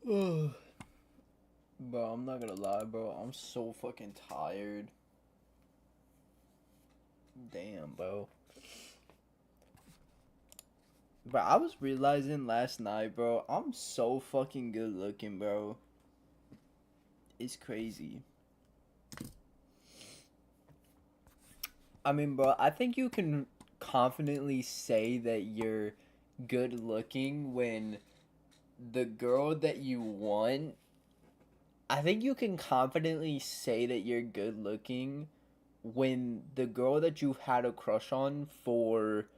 Bro, I'm not gonna lie, bro. I'm so fucking tired. Damn, bro. But I was realizing last night, bro, I'm so fucking good looking, bro. It's crazy. I mean, bro, I think you can confidently say that you're good looking when the girl that you want. I think you can confidently say that you're good looking when the girl that you've had a crush on for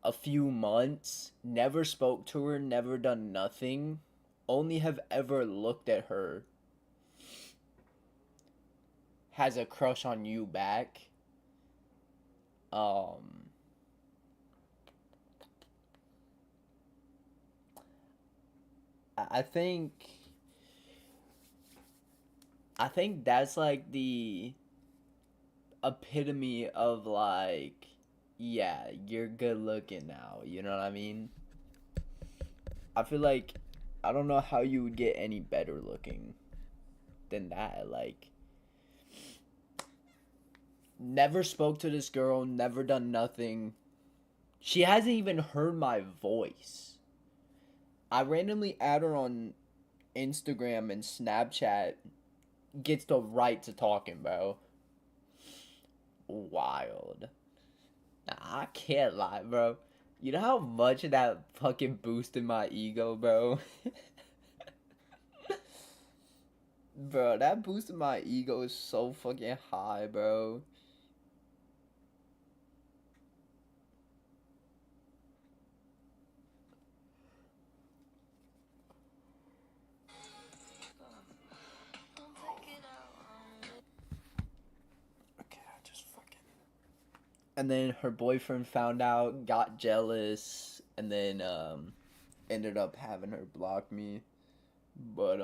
a few months, never spoke to her, never done nothing, only have ever looked at her, has a crush on you back. Um, I think that's like the epitome of like, yeah, you're good looking now. You know what I mean? I feel like I don't know how you would get any better looking than that. Like, never spoke to this girl, never done nothing. She hasn't even heard my voice. I randomly add her on Instagram and Snapchat, gets the right to talking, bro. Wild. Nah, I can't lie, bro. You know how much that fucking boosted my ego, bro? Bro, that boosted my ego is so fucking high, bro. Okay, I just fucking. And then her boyfriend found out, got jealous, and then ended up having her block me. But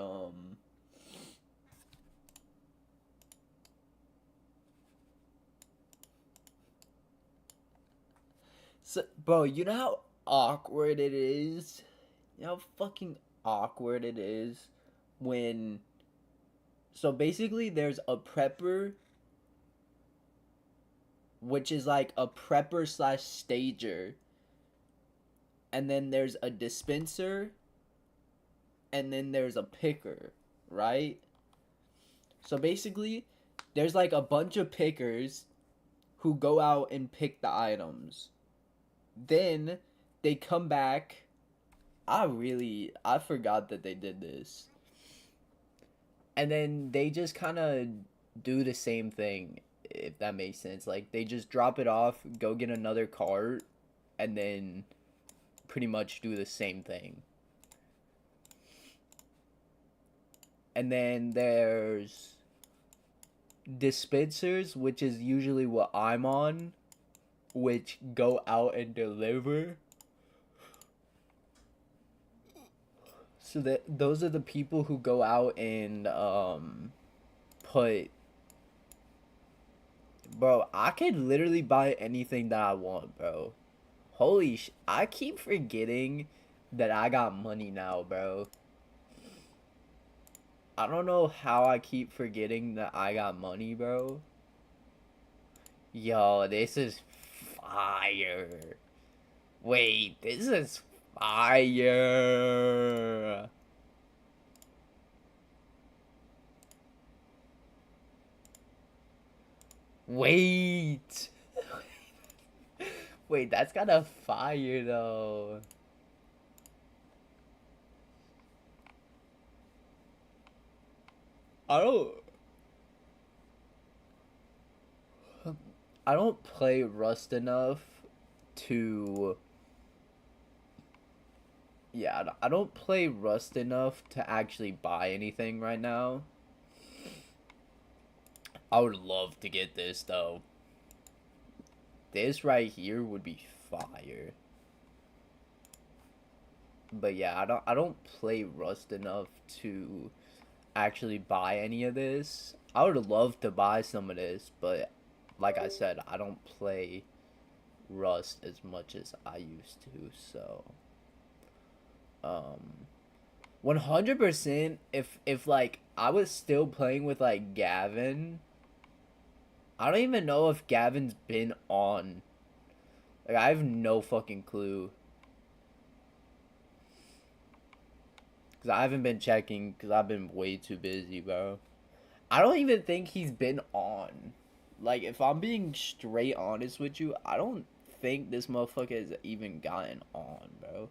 so, bro, you know how awkward it is? You know how fucking awkward it is when. So basically, there's a prepper, which is like a prepper slash stager, and then there's a dispenser, and then there's a picker, right? So basically, there's like a bunch of pickers who go out and pick the items. Then they come back. I forgot that they did this. And then they just kind of do the same thing, if that makes sense. Like they just drop it off, go get another cart, and then pretty much do the same thing. And then there's dispensers, which is usually what I'm on, which go out and deliver. So that those are the people who go out and put. Bro, I could literally buy anything that I want, bro. I keep forgetting that I got money now, bro. I don't know how I keep forgetting that I got money, bro. Yo, this is fire. Wait, this is fire. Wait. Wait, that's kind of fire though. I don't I don't play Rust enough to yeah, I don't play Rust enough to actually buy anything right now. I would love to get this though. This right here would be fire. But yeah, I don't play Rust enough to actually buy any of this. I would love to buy some of this, but like I said, I don't play Rust as much as I used to, so um 100%. If like I was still playing with like Gavin, I don't even know if Gavin's been on. Like I have no fucking clue. Cause I haven't been checking. Cause I've been way too busy, bro. I don't even think he's been on. Like if I'm being straight honest with you, I don't think this motherfucker has even gotten on, bro.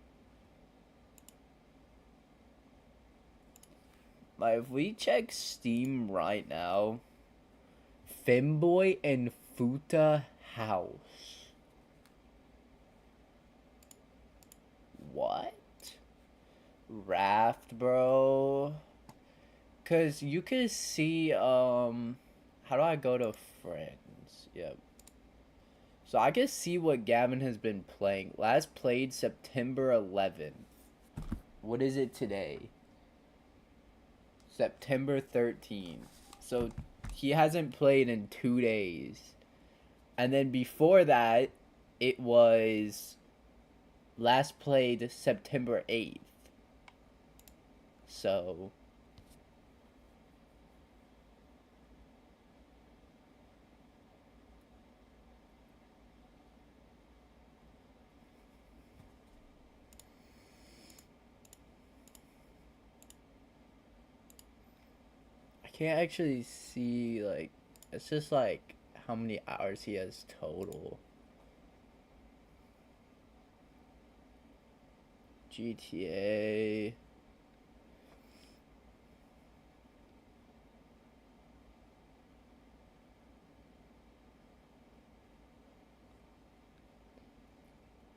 Like if we check Steam right now, Femboy and Futa House. What? Raft, bro. Cause you can see how do I go to friends? Yep. So I can see what Gavin has been playing. Last played September 11th. What is it today? September 13th. So he hasn't played in 2 days. And then before that, it was last played September 8th. So I can't actually see, like, it's just like how many hours he has total. GTA.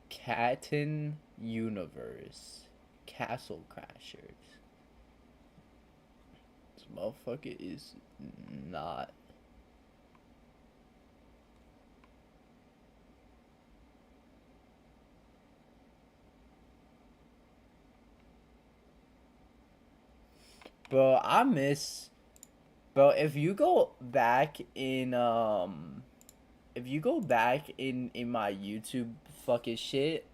Caton Universe. Castle Crashers. This motherfucker is not. Bro, I miss. Bro, if you go back in if you go back in my YouTube fucking shit,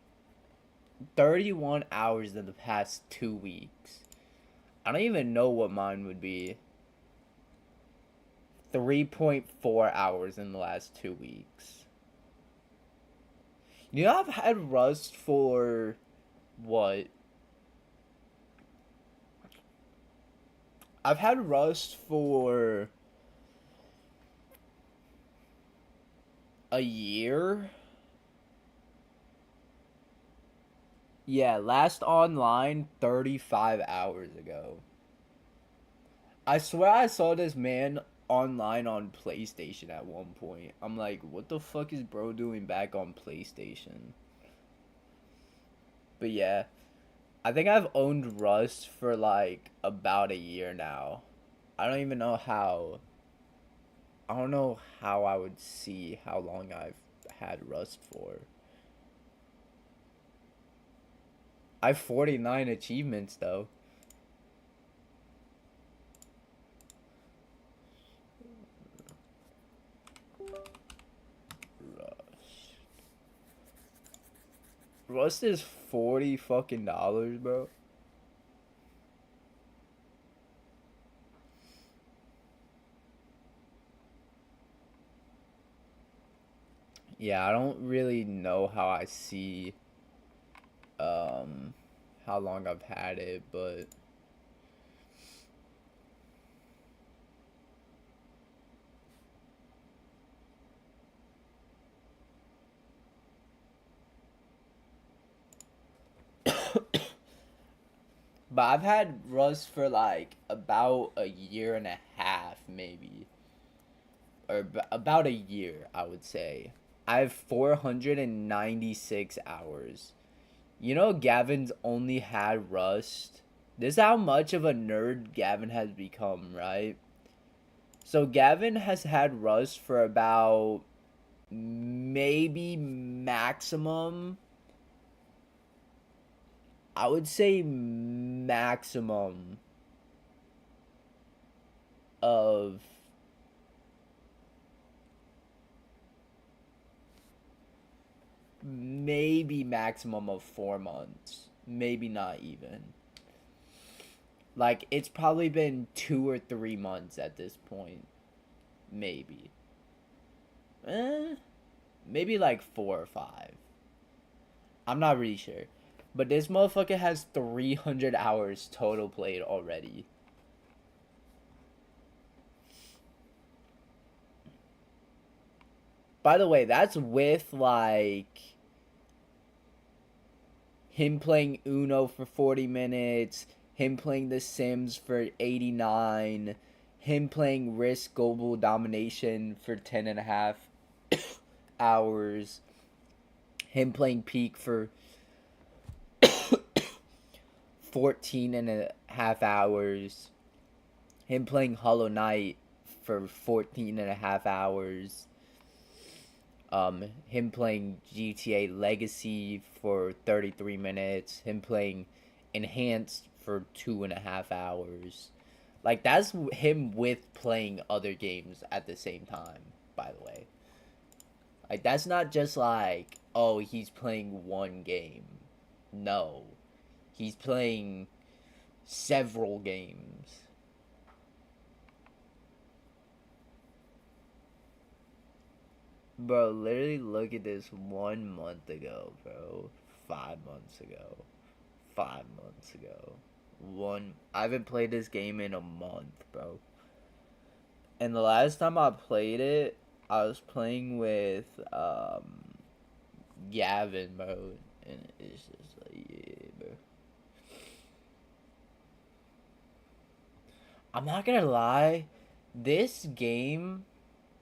31 hours in the past 2 weeks. I don't even know what mine would be. 3.4 hours in the last 2 weeks. You know, I've had Rust for what? I've had Rust for a year. Yeah, last online 35 hours ago. I swear I saw this man online on PlayStation at one point. I'm like, what the fuck is bro doing back on PlayStation? But yeah, I think I've owned Rust for like about a year now. I don't even know how. I don't know how I would see how long I've had Rust for. I have 49 achievements though. Rust. Rust is 40 fucking dollars, bro. Yeah, I don't really know how I see um how long I've had it, but I've had Rust for like about a year and a half, maybe, or about a year, I would say. I have 496 hours. You know, Gavin's only had Rust. This is how much of a nerd Gavin has become, right? So Gavin has had Rust for about maybe maximum, I would say maximum of maybe maximum of 4 months. Maybe not even. Like, it's probably been 2 or 3 months at this point. Maybe. Maybe like 4 or 5. I'm not really sure. But this motherfucker has 300 hours total played already. By the way, that's with, like, him playing Uno for 40 minutes, him playing The Sims for 89, him playing Risk Global Domination for 10 and a half hours, him playing Peak for 14 and a half hours, him playing Hollow Knight for 14 and a half hours, him playing GTA Legacy for 33 minutes, him playing Enhanced for 2.5 hours. Like, that's him with playing other games at the same time, by the way. Like, that's not just like, oh, he's playing one game. No. He's playing several games. Bro, literally look at this 1 month ago, bro. 5 months ago. 5 months ago. I haven't played this game in a month, bro. And the last time I played it, I was playing with Gavin, bro. And it's just like, yeah, bro. I'm not gonna lie, this game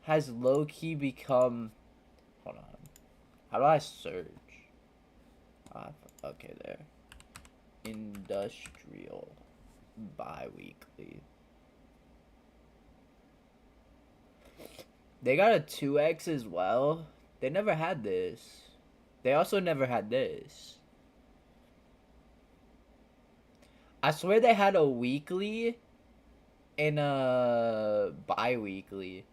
has low-key become... Hold on. How do I search? Okay, there. Industrial. Bi-weekly. They got a 2x as well. They never had this. They also never had this. I swear they had a weekly and a bi-weekly.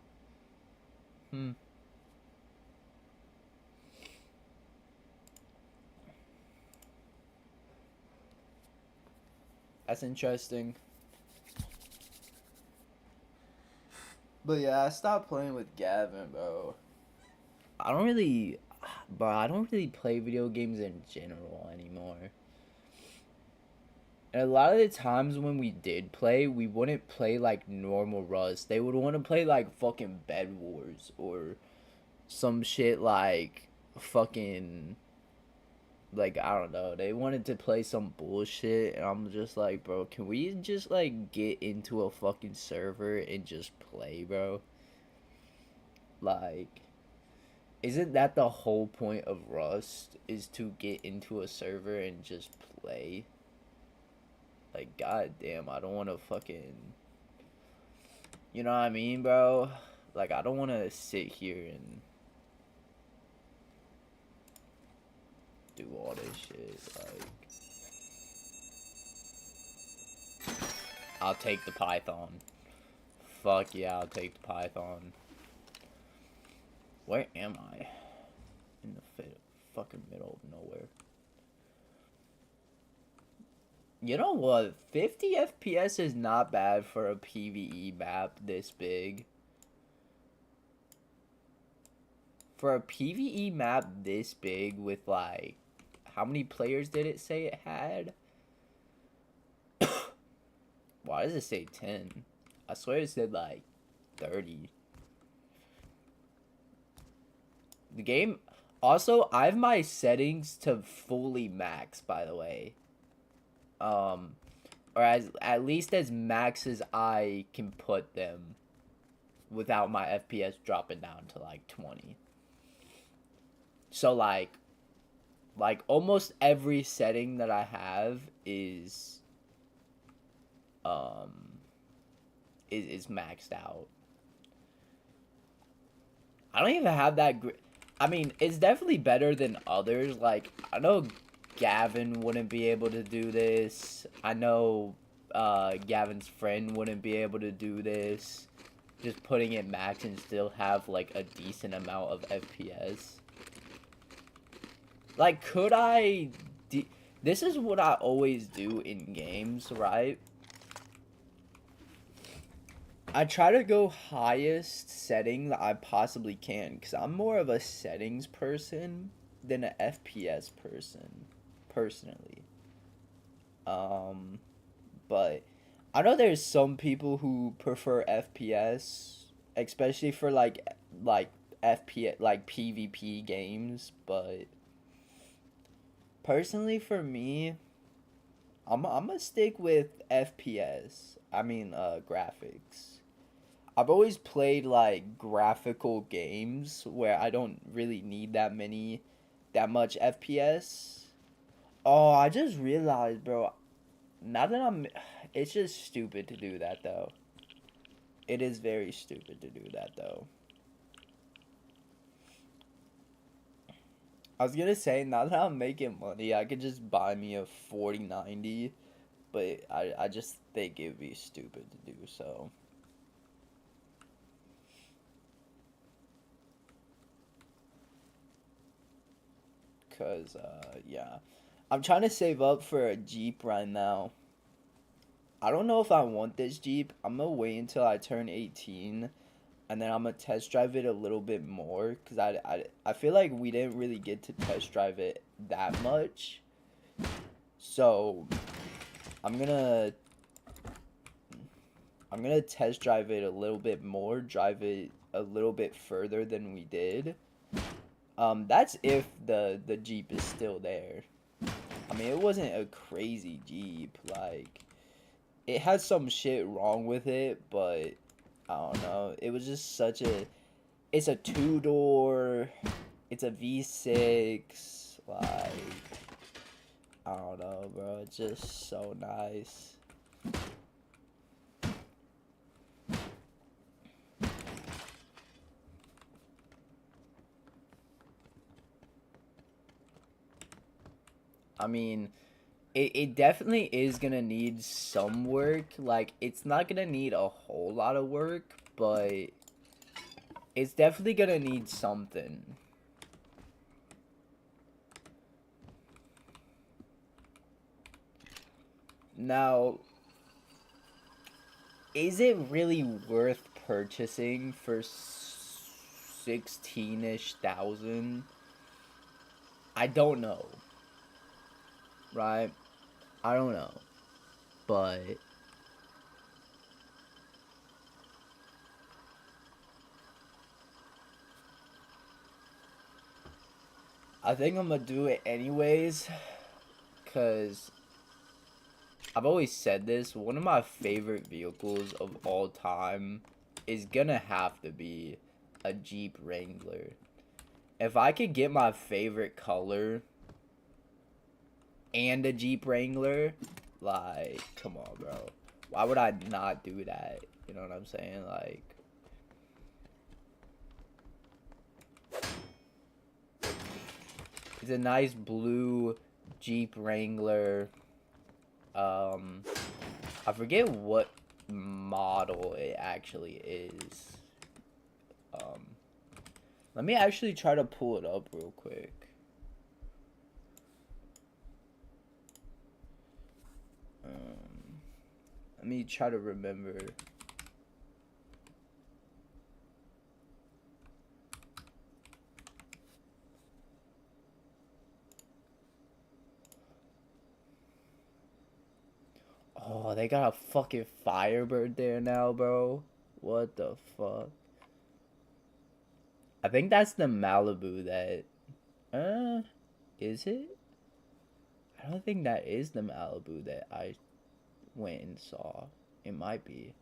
That's interesting. But yeah, I stopped playing with Gavin, bro. I don't really play video games in general anymore. And a lot of the times when we did play, we wouldn't play like normal Rust. They would want to play like fucking Bed Wars or some shit like fucking, like, I don't know. They wanted to play some bullshit, and I'm just like, bro, can we just like get into a fucking server and just play, bro? Like, isn't that the whole point of Rust, is to get into a server and just play? Like, goddamn, I don't want to fucking... You know what I mean, bro? Like, I don't want to sit here and do all this shit. Like, I'll take the Python. Fuck yeah, I'll take the Python. Where am I? In the fucking middle of nowhere. You know what? 50 FPS is not bad for a PvE map this big. For a PvE map this big with, like, how many players did it say it had? Why does it say 10? I swear it said, like, 30. The game... Also, I have my settings to fully max, by the way. Or at least as max as I can put them without my FPS dropping down to like 20. So like almost every setting that I have is maxed out. I don't even have that I mean, it's definitely better than others. Like, I know Gavin wouldn't be able to do this. I know Gavin's friend wouldn't be able to do this. Just putting it max and still have, like, a decent amount of FPS. Like, could I... This is what I always do in games, right? I try to go highest setting that I possibly can because I'm more of a settings person than an FPS person, personally. Um, but I know there's some people who prefer FPS, especially for like FPS like PvP games. But personally, for me, I'm gonna stick with FPS. I mean, graphics. I've always played like graphical games where I don't really need that much FPS. Oh, I just realized, bro. Now that I'm, it's just stupid to do that though. It is very stupid to do that though. I was gonna say now that I'm making money, I could just buy me a 4090, but I just think it'd be stupid to do so. Cause yeah, I'm trying to save up for a Jeep right now. I don't know if I want this Jeep. I'm gonna wait until I turn 18 and then I'm gonna test drive it a little bit more because I feel like we didn't really get to test drive it that much. So I'm gonna I'm gonna test drive it a little bit more, drive it a little bit further than we did. That's if the Jeep is still there. I mean, it wasn't a crazy Jeep. Like, it had some shit wrong with it, but I don't know. It was just such a. It's a two door. It's a V6. Like, I don't know, bro. It's just so nice. I mean, it definitely is gonna need some work. Like, it's not gonna need a whole lot of work, but it's definitely gonna need something. Now, is it really worth purchasing for 16-ish thousand? I don't know, right? I don't know, but I think I'm gonna do it anyways, cause I've always said this. One of my favorite vehicles of all time is gonna have to be a Jeep Wrangler. If I could get my favorite color and a Jeep Wrangler, like, come on, bro. Why would I not do that? You know what I'm saying? Like, it's a nice blue Jeep Wrangler. Um, I forget what model it actually is. Um, Let me actually try to pull it up real quick. Let me try to remember. Oh, they got a fucking Firebird there now, bro. What the fuck? I think that's the Malibu that. Is it? I don't think that is the Malibu that I went and saw. It might be.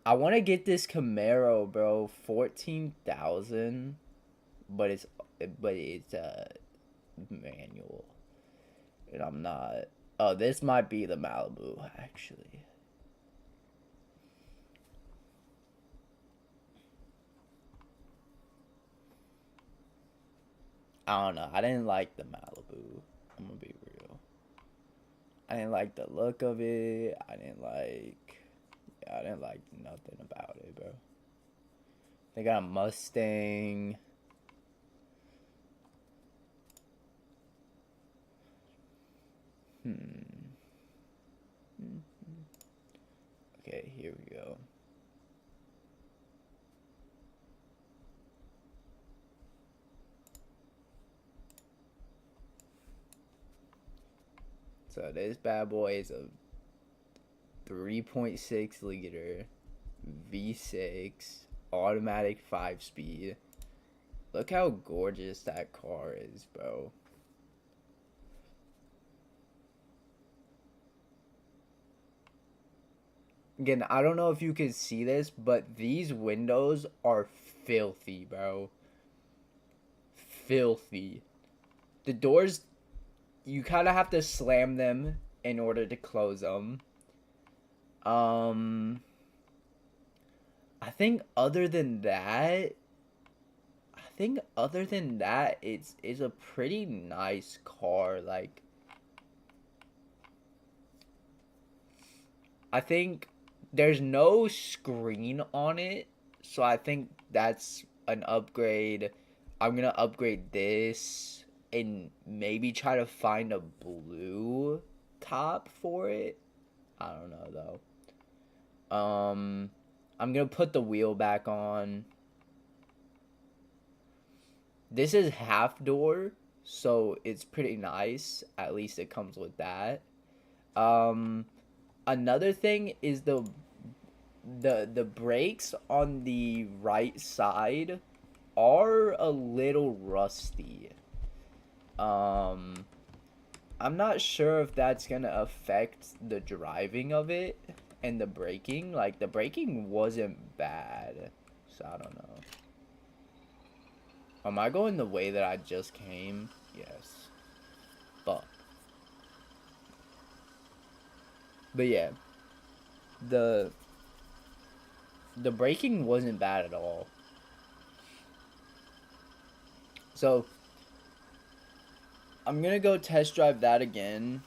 I want to get this Camaro, bro. 14,000, but it's manual, and I'm not. Oh, this might be the Malibu actually. I don't know. I didn't like the Malibu. I'm gonna be real. I didn't like the look of it. I didn't like nothing about it, bro. They got a Mustang. Hmm. Okay, here we go. So this bad boy is a 3.6 liter V6 automatic 5-speed. Look how gorgeous that car is, bro. Again, I don't know if you can see this, but these windows are filthy, bro. Filthy. The doors, you kind of have to slam them in order to close them. I think other than that, it's a pretty nice car. Like, I think there's no screen on it, so I think that's an upgrade. I'm gonna upgrade this and maybe try to find a blue top for it. I don't know though. I'm gonna put the wheel back on. This is half door, so it's pretty nice. At least it comes with that. Another thing is the brakes on the right side are a little rusty. I'm not sure if that's gonna affect the driving of it and the braking. Like, the braking wasn't bad, so I don't know. Am I going the way that I just came? Yes. But yeah, the braking wasn't bad at all. So I'm gonna go test drive that again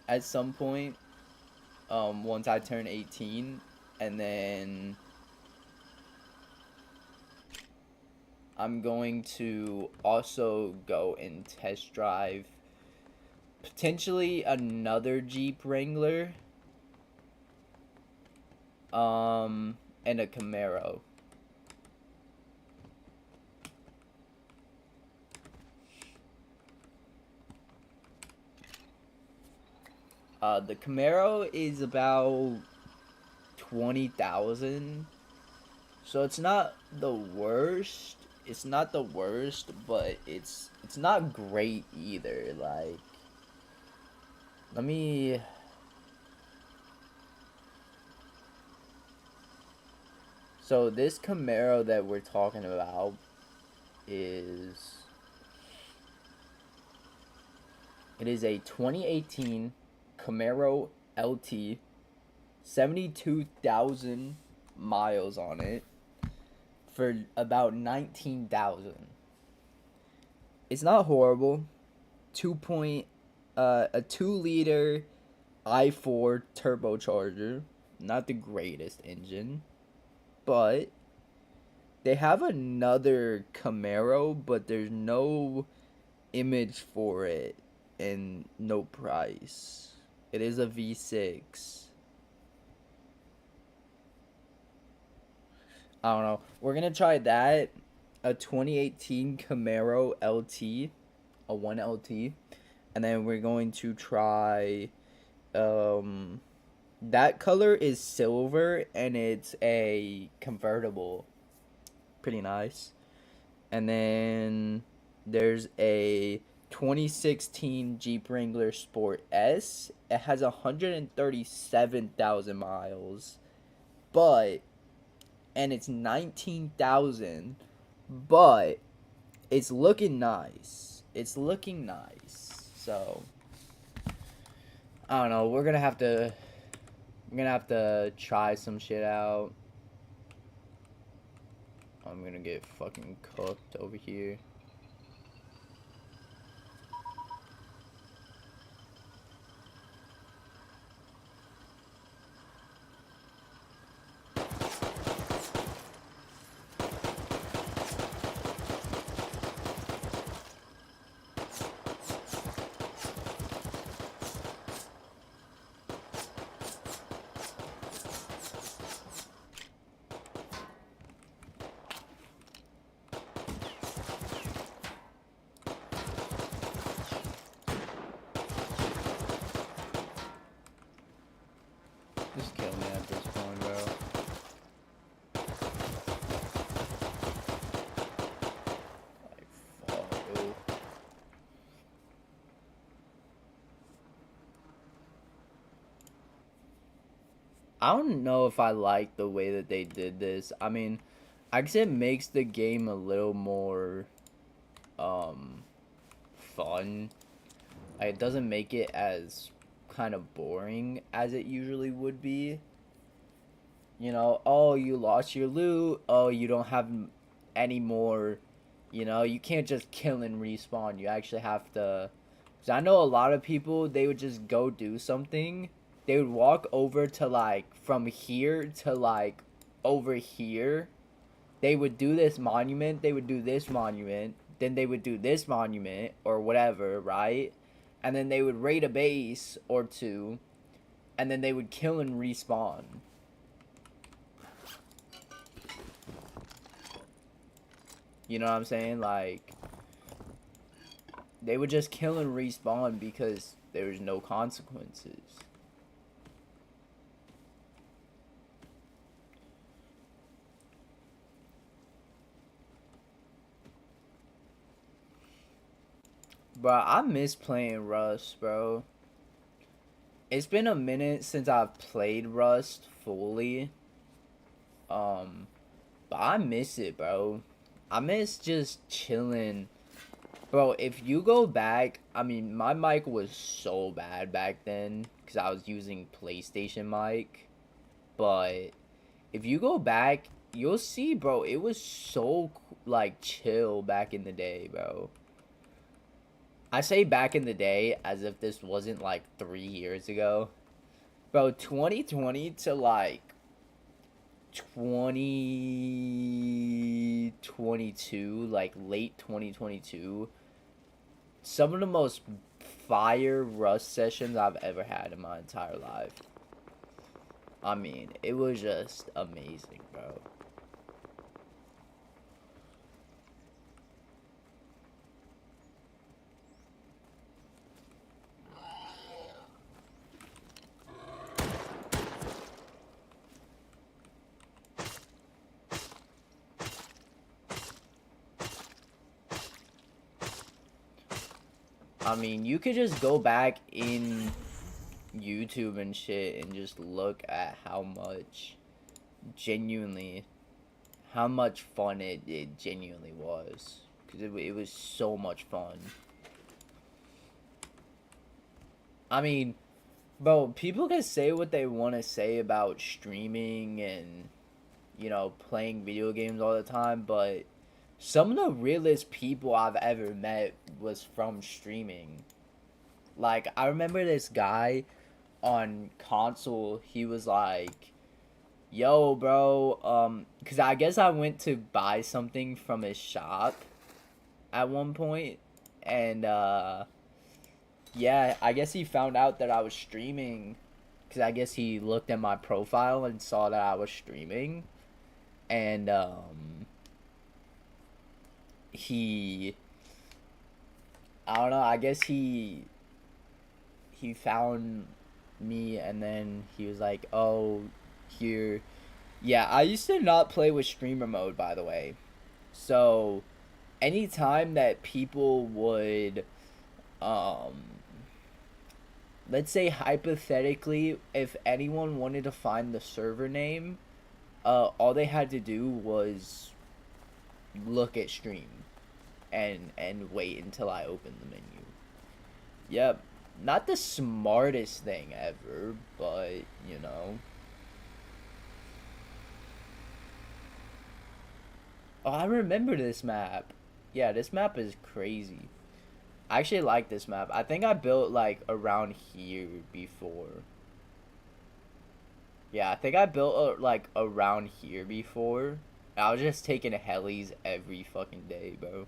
at some point, once I turn 18, and then I'm going to also go and test drive potentially another Jeep Wrangler, and a Camaro. The Camaro is about 20,000, so it's not the worst. It's not the worst, but it's not great either. Like, let me. So this Camaro that we're talking about is. It is a 2018 Camaro LT, 72,000 miles on it, for about 19,000. It's not horrible. A 2-liter i4 turbocharger, not the greatest engine, but they have another Camaro, but there's no image for it and no price. It is a V6. I don't know. We're gonna try that. A 2018 Camaro LT, a 1LT, and then we're going to try. That color is silver, and it's a convertible. Pretty nice. And then there's a 2016 Jeep Wrangler Sport S. It has 137,000 miles, and it's 19,000, but it's looking nice. It's looking nice. So I don't know. We're gonna have to try some shit out. I'm gonna get fucking cooked over here. Just kill me at this point, bro. Like, fuck, dude. I don't know if I like the way that they did this. I mean, I guess it makes the game a little more fun. Like, it doesn't make it as kind of boring as it usually would be. You know, oh, you lost your loot. Oh, you don't have any more. You know, you can't just kill and respawn. You actually have to. Because I know a lot of people, they would just go do something. They would walk over to, like, from here to, like, over here. They would do this monument. They would do this monument. Then they would do this monument or whatever, right? And then they would raid a base or two. And then they would kill and respawn. You know what I'm saying? Like, they would just kill and respawn because there's no consequences. Bro, I miss playing Rust, bro. It's been a minute since I've played Rust fully. But I miss it, bro. I miss just chilling. Bro, if you go back, I mean, my mic was so bad back then because I was using PlayStation mic. But if you go back, you'll see, bro, it was so, like, chill back in the day, bro. I say back in the day as if this wasn't, like, 3 years ago. Bro, 2020 to, like, 2022, like, late 2022, some of the most fire Rust sessions I've ever had in my entire life. I mean, it was just amazing, bro. I mean, you could just go back in YouTube and shit and just look at how much fun it genuinely was. Because it was so much fun. I mean, bro, people can say what they want to say about streaming and, you know, playing video games all the time, but some of the realest people I've ever met was from streaming. Like, I remember this guy on console, he was like, yo, bro, because I guess I went to buy something from his shop at one point, and, yeah, I guess he found out that I was streaming, because I guess he looked at my profile and saw that I was streaming, and, he, I don't know, I guess he found me, and then he was like, oh, here. Yeah, I used to not play with streamer mode, by the way. So anytime that people would, um let's say hypothetically, if anyone wanted to find the server name, all they had to do was look at stream and wait until I opened the menu. Yep, not the smartest thing ever, but you know. Oh, I remember this map. Yeah, this map is crazy. I actually like this map. I think I built like around here before. Yeah, I think I built like around here before. I was just taking helis every fucking day, bro.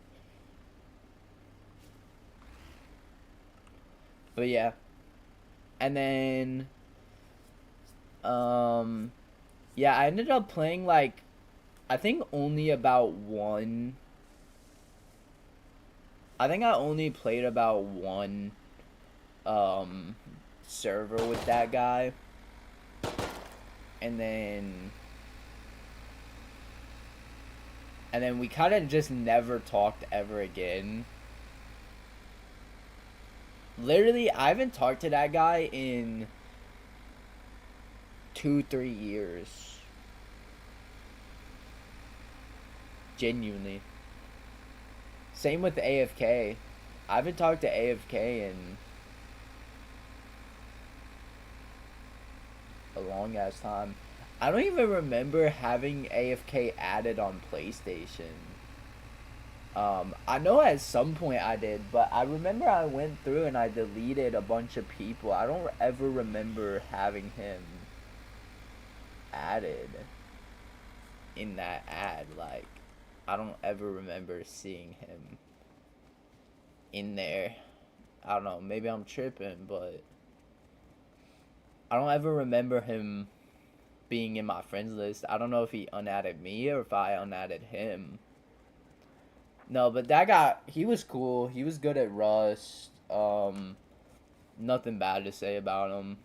But yeah. And then yeah, I ended up playing like I think only about one I think I only played about one um server with that guy. and then we kind of just never talked ever again. Literally, I haven't talked to that guy in 2-3 years. Genuinely. Same with AFK. I haven't talked to AFK in a long ass time. I don't even remember having AFK added on PlayStation. I know at some point I did, but I remember I went through and I deleted a bunch of people. I don't ever remember having him added in that ad. Like, I don't ever remember seeing him in there. I don't know, maybe I'm tripping, but I don't ever remember him being in my friends list. I don't know if he unadded me or if I unadded him. No, but that guy, he was cool. He was good at Rust. Nothing bad to say about him.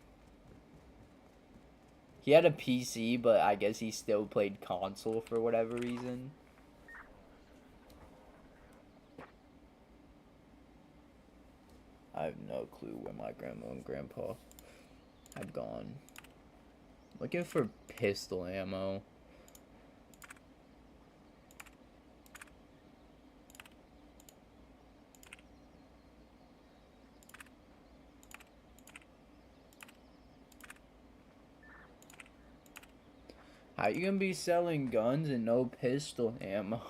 He had a PC, but I guess he still played console for whatever reason. I have no clue where my grandma and grandpa have gone. Looking for pistol ammo. How you gonna be selling guns and no pistol ammo?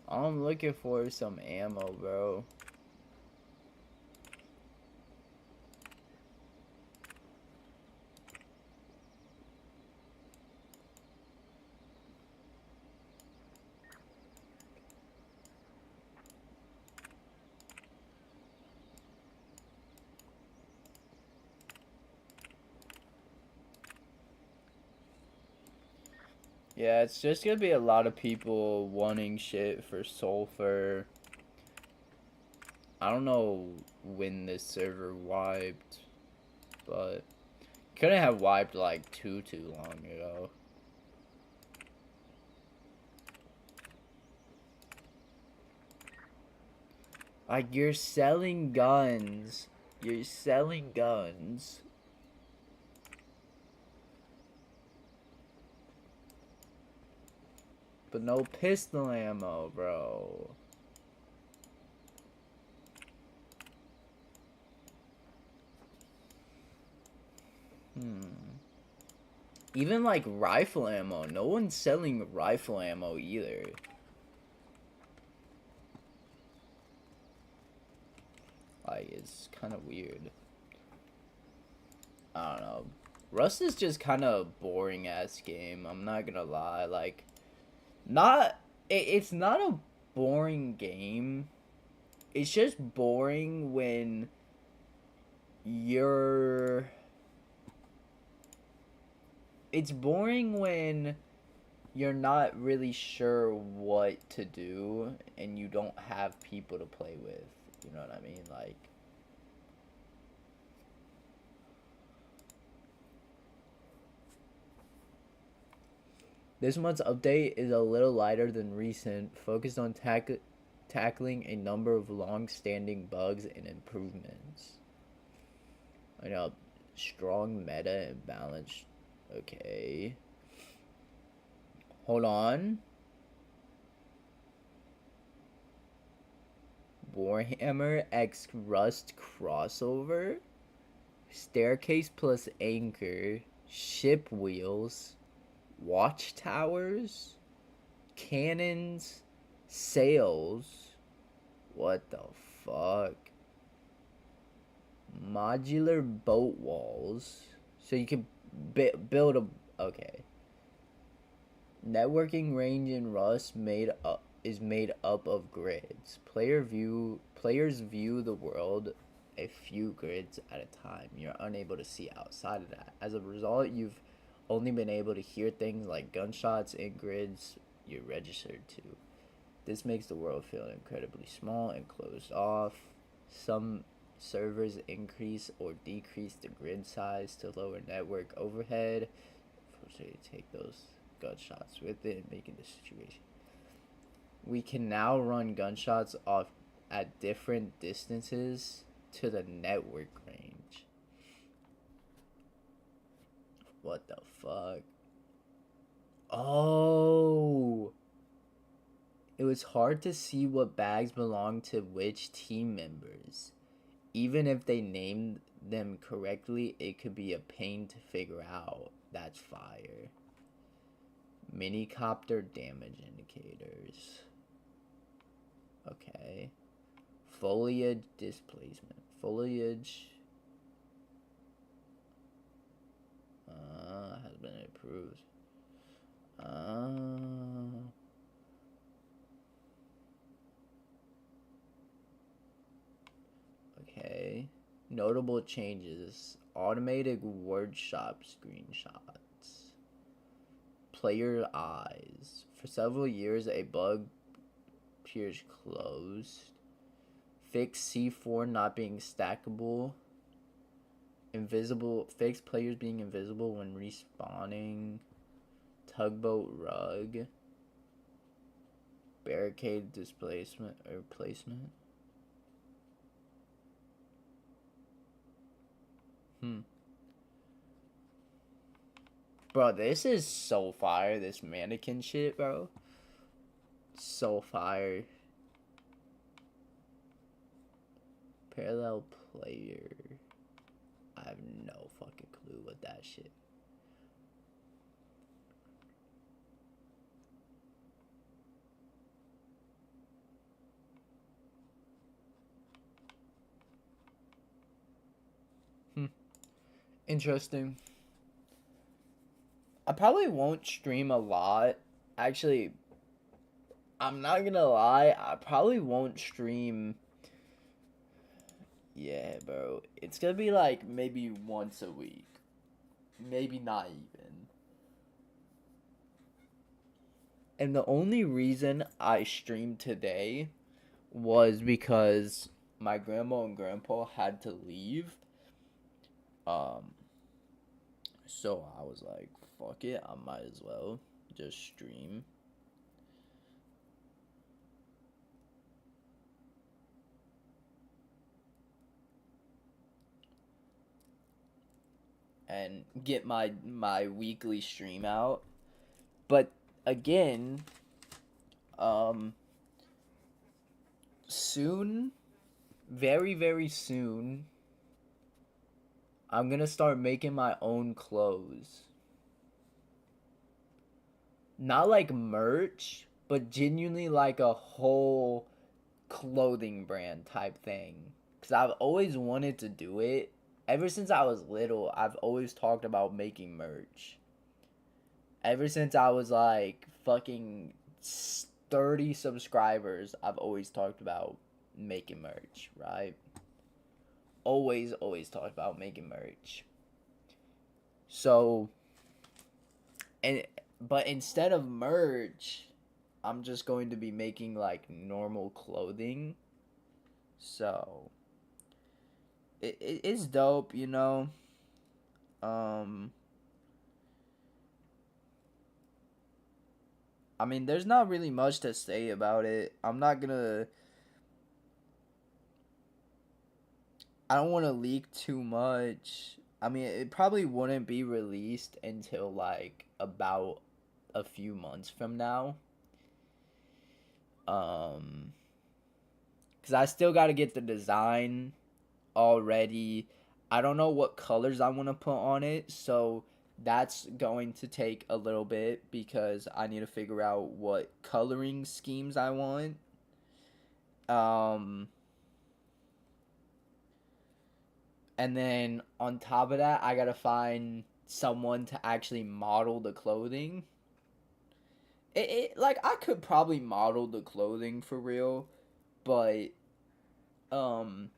All I'm looking for is some ammo, bro. Yeah, it's just gonna be a lot of people wanting shit for sulfur. I don't know when this server wiped, but couldn't have wiped like too long ago. Like, you're selling guns. You're selling guns. But no pistol ammo, bro. Even like rifle ammo. No one's selling rifle ammo either. Like, it's kind of weird. I don't know. Rust is just kind of boring ass game. I'm not gonna lie. Like, it's not a boring game. It's just boring when you're. It's boring when you're not really sure what to do and you don't have people to play with. You know what I mean? Like, this month's update is a little lighter than recent, focused on tackling a number of long-standing bugs and improvements. I know, strong meta and balanced. Okay. Hold on. Warhammer X Rust crossover. Staircase plus anchor. Ship wheels. Watchtowers. Cannons. Sails. What the fuck? Modular boat walls. So you can build a. Okay. Networking range in Rust is made up of grids. Players view the world a few grids at a time. You're unable to see outside of that. As a result, you've only been able to hear things like gunshots in grids you're registered to. This makes the world feel incredibly small and closed off. Some servers increase or decrease the grid size to lower network overhead. Unfortunately, take those gunshots with it, making the situation. We can now run gunshots off at different distances to the network range. What the fuck? Oh! It was hard to see what bags belonged to which team members. Even if they named them correctly, it could be a pain to figure out. That's fire. Minicopter damage indicators. Okay. Foliage displacement. Foliage has been improved. Okay. Notable changes. Automated workshop screenshots. Player eyes. For several years, a bug appears closed. Fix C4 not being stackable. Invisible. Fix players being invisible when respawning. Tugboat rug. Barricade displacement or placement. Bro, this is so fire. This mannequin shit, bro. So fire. Parallel player. I have no fucking clue what that shit. Interesting. I probably won't stream a lot. Actually, I'm not gonna lie. I probably won't stream. Yeah, bro. It's gonna be like maybe once a week. Maybe not even. And the only reason I streamed today was because my grandma and grandpa had to leave. Um, so I was like, fuck it, I might as well just stream. And get my weekly stream out. But again, soon, very very soon, I'm gonna start making my own clothes. Not like merch, but genuinely like a whole clothing brand type thing. Because I've always wanted to do it. Ever since I was little, I've always talked about making merch. Ever since I was like fucking 30 subscribers, I've always talked about making merch, right? Always talked about making merch. So, and but instead of merch, I'm just going to be making like normal clothing. So, it is dope, you know. Um, I mean, there's not really much to say about it. I don't want to leak too much. I mean, it probably wouldn't be released until like about a few months from now. Cuz I still got to get the design already. I don't know what colors I want to put on it, so that's going to take a little bit because I need to figure out what coloring schemes I want. Um and then on top of that, I got to find someone to actually model the clothing. Like I could probably model the clothing for real, but um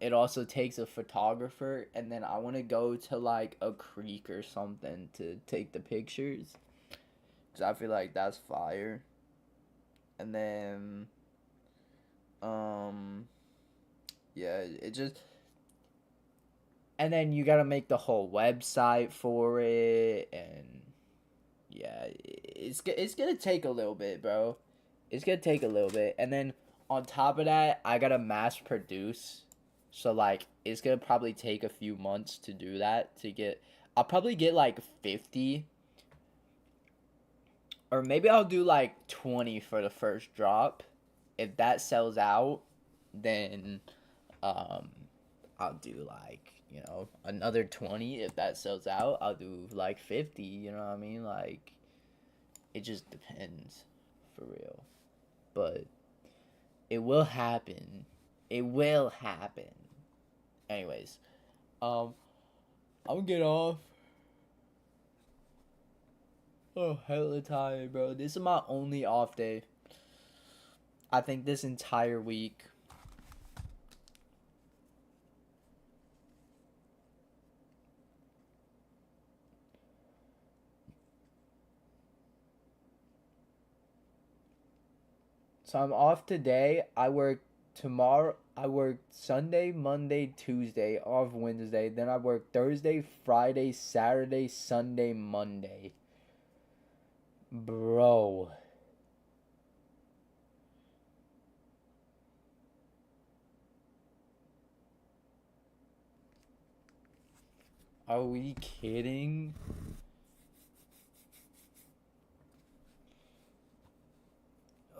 it also takes a photographer, and then I want to go to like a creek or something to take the pictures cuz I feel like that's fire. And then um yeah, it just And then you gotta make the whole website for it, and yeah, it's gonna take a little bit, bro. It's gonna take a little bit, and then on top of that, I gotta mass produce. So like, it's gonna probably take a few months to do that. To get, I'll probably get like 50, or maybe I'll do like 20 for the first drop. If that sells out, then um, I'll do like, another 20. If that sells out, I'll do like 50. You know what I mean? Like, it just depends, for real. But it will happen. It will happen. Anyways, um, I'm gonna get off. Oh, hella tired, bro. This is my only off day. I think this entire week. So I'm off today. I work tomorrow. I work Sunday, Monday, Tuesday, off Wednesday. Then I work Thursday, Friday, Saturday, Sunday, Monday. Bro. Are we kidding?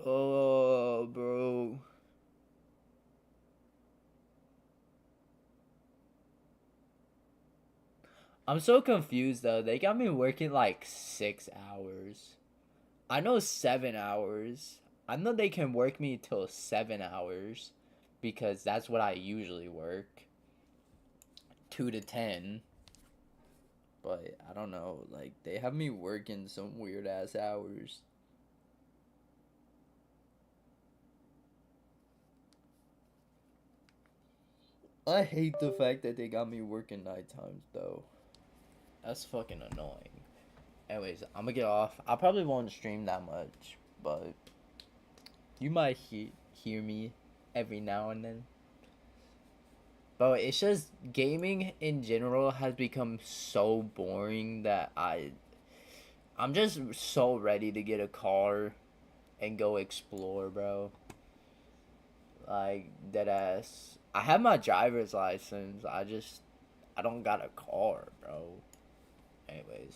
Oh, bro. I'm so confused though. They got me working like 6 hours. I know 7 hours. I know they can work me till 7 hours because that's what I usually work. 2 to 10. But I don't know. Like, they have me working some weird ass hours. I hate the fact that they got me working night times though. That's fucking annoying. Anyways, I'm gonna get off. I probably won't stream that much, but you might hear me every now and then. But it's just gaming in general has become so boring that I'm just so ready to get a car and go explore, bro. Like, dead ass. I have my driver's license. I don't got a car, bro. Anyways.